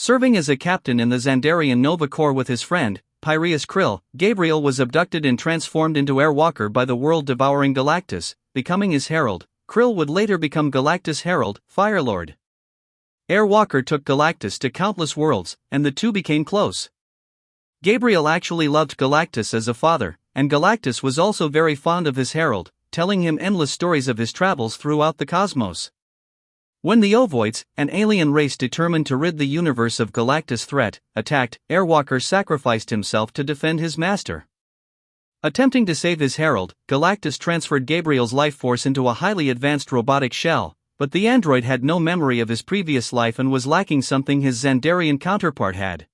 Serving as a captain in the Xandarian Nova Corps with his friend, Pyreus Kril, Gabriel was abducted and transformed into Airwalker by the world-devouring Galactus, becoming his herald. Kril would later become Galactus' herald, Firelord. Airwalker took Galactus to countless worlds, and the two became close. Gabriel actually loved Galactus as a father, and Galactus was also very fond of his herald, telling him endless stories of his travels throughout the cosmos. When the Ovoids, an alien race determined to rid the universe of Galactus' threat, attacked, Airwalker sacrificed himself to defend his master. Attempting to save his herald, Galactus transferred Gabriel's life force into a highly advanced robotic shell, but the android had no memory of his previous life and was lacking something his Xandarian counterpart had.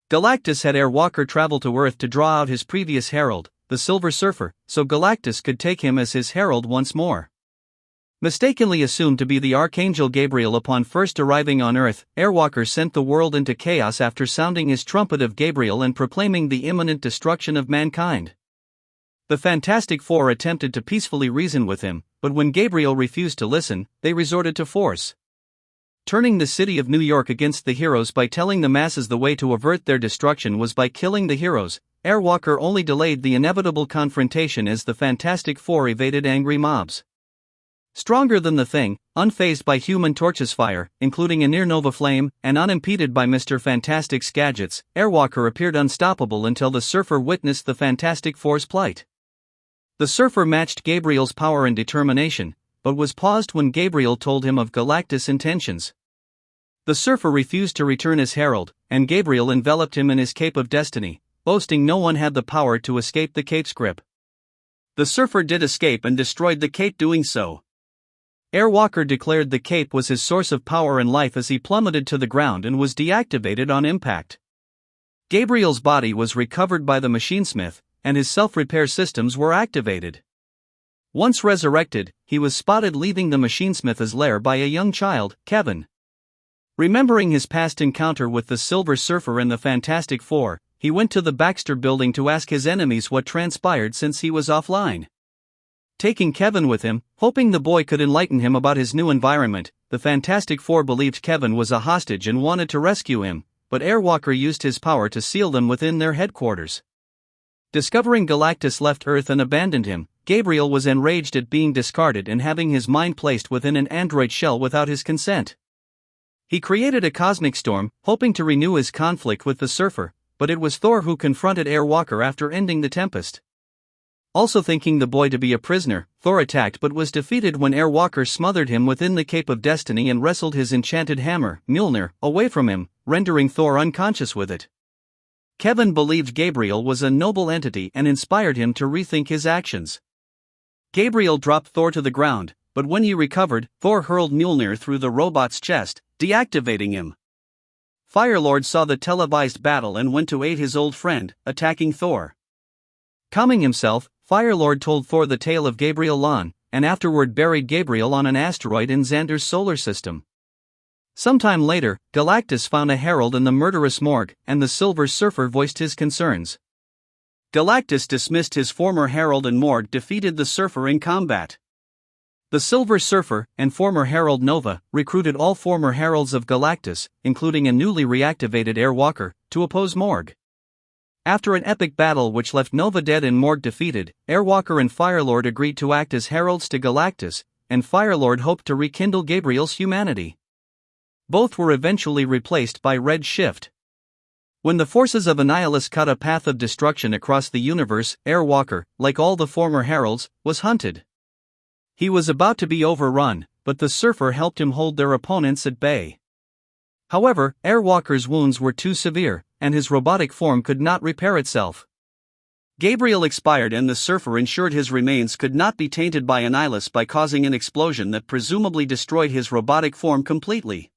Galactus had Airwalker travel to Earth to draw out his previous herald, the Silver Surfer, so Galactus could take him as his herald once more. Mistakenly assumed to be the Archangel Gabriel upon first arriving on Earth, Airwalker sent the world into chaos after sounding his trumpet of Gabriel and proclaiming the imminent destruction of mankind. The Fantastic Four attempted to peacefully reason with him, but when Gabriel refused to listen, they resorted to force. Turning the city of New York against the heroes by telling the masses the way to avert their destruction was by killing the heroes, Airwalker only delayed the inevitable confrontation as the Fantastic Four evaded angry mobs. Stronger than the Thing, unfazed by Human Torch's fire, including a near-nova flame, and unimpeded by Mr. Fantastic's gadgets, Airwalker appeared unstoppable until the Surfer witnessed the Fantastic Four's plight. The Surfer matched Gabriel's power and determination, but was paused when Gabriel told him of Galactus' intentions. The Surfer refused to return as herald, and Gabriel enveloped him in his cape of destiny, boasting no one had the power to escape the cape's grip. The Surfer did escape and destroyed the cape doing so. Airwalker declared the cape was his source of power and life as he plummeted to the ground and was deactivated on impact. Gabriel's body was recovered by the machinesmith, and his self-repair systems were activated. Once resurrected, he was spotted leaving the machinesmith's lair by a young child, Kevin. Remembering his past encounter with the Silver Surfer and the Fantastic Four, he went to the Baxter building to ask his enemies what transpired since he was offline. Taking Kevin with him, hoping the boy could enlighten him about his new environment, the Fantastic Four believed Kevin was a hostage and wanted to rescue him, but Airwalker used his power to seal them within their headquarters. Discovering Galactus left Earth and abandoned him, Gabriel was enraged at being discarded and having his mind placed within an android shell without his consent. He created a cosmic storm, hoping to renew his conflict with the Surfer, but it was Thor who confronted Airwalker after ending the tempest. Also thinking the boy to be a prisoner, Thor attacked but was defeated when Airwalker smothered him within the Cape of Destiny and wrestled his enchanted hammer, Mjolnir, away from him, rendering Thor unconscious with it. Kevin believed Gabriel was a noble entity and inspired him to rethink his actions. Gabriel dropped Thor to the ground, but when he recovered, Thor hurled Mjolnir through the robot's chest, deactivating him. Firelord saw the televised battle and went to aid his old friend, attacking Thor. Calming himself, Firelord told Thor the tale of Gabriel Lon, and afterward buried Gabriel on an asteroid in Xandar's solar system. Sometime later, Galactus found a herald in the murderous morgue, and the Silver Surfer voiced his concerns. Galactus dismissed his former herald and morgue defeated the Surfer in combat. The Silver Surfer, and former herald Nova, recruited all former heralds of Galactus, including a newly reactivated Airwalker, to oppose Morgue. After an epic battle which left Nova dead and Morgue defeated, Airwalker and Firelord agreed to act as heralds to Galactus, and Firelord hoped to rekindle Gabriel's humanity. Both were eventually replaced by Red Shift. When the forces of Annihilus cut a path of destruction across the universe, Airwalker, like all the former heralds, was hunted. He was about to be overrun, but the Surfer helped him hold their opponents at bay. However, Airwalker's wounds were too severe, and his robotic form could not repair itself. Gabriel expired and the Surfer ensured his remains could not be tainted by Annihilus by causing an explosion that presumably destroyed his robotic form completely.